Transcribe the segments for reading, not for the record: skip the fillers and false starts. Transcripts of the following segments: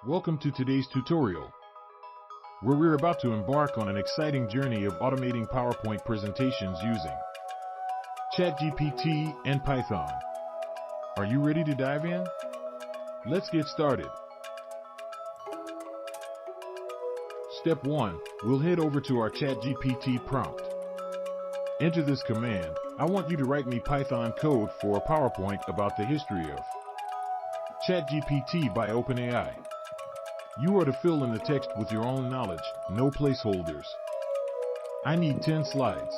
Welcome to today's tutorial, where we're about to embark on an exciting journey of automating PowerPoint presentations using ChatGPT and Python. Are you ready to dive in? Let's get started. Step 1. We'll head over to our ChatGPT prompt. Enter this command. I want you to write me Python code for a PowerPoint about the history of ChatGPT by OpenAI. You are to fill in the text with your own knowledge, no placeholders. I need 10 slides.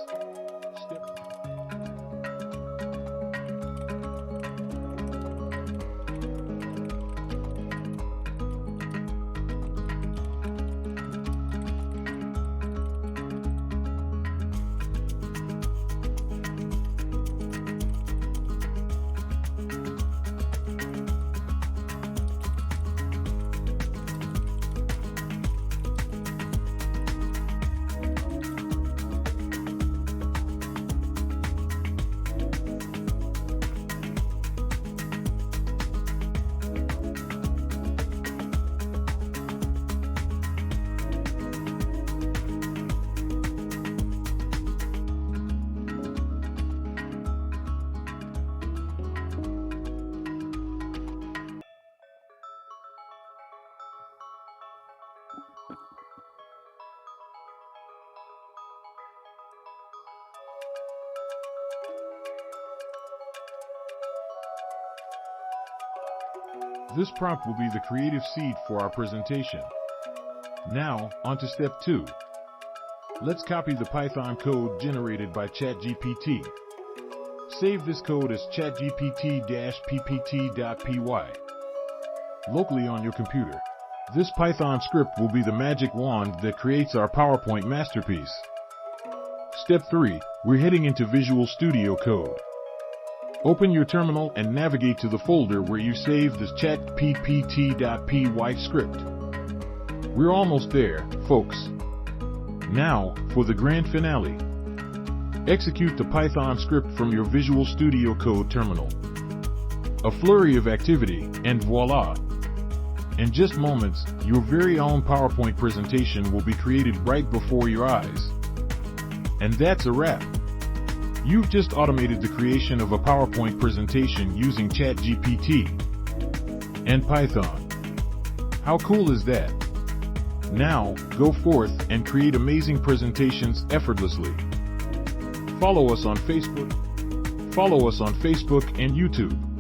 This prompt will be the creative seed for our presentation. Now, on to step 2. Let's copy the Python code generated by ChatGPT. Save this code as chatgpt-ppt.py locally on your computer. This Python script will be the magic wand that creates our PowerPoint masterpiece. Step 3. We're heading into Visual Studio Code. Open your terminal and navigate to the folder where you saved this chatgpt.py script. We're almost there, folks. Now, for the grand finale. Execute the Python script from your Visual Studio Code terminal. A flurry of activity, and voila! In just moments, your very own PowerPoint presentation will be created right before your eyes. And that's a wrap. You've just automated the creation of a PowerPoint presentation using ChatGPT and Python. How cool is that? Now, go forth and create amazing presentations effortlessly. Follow us on Facebook and YouTube.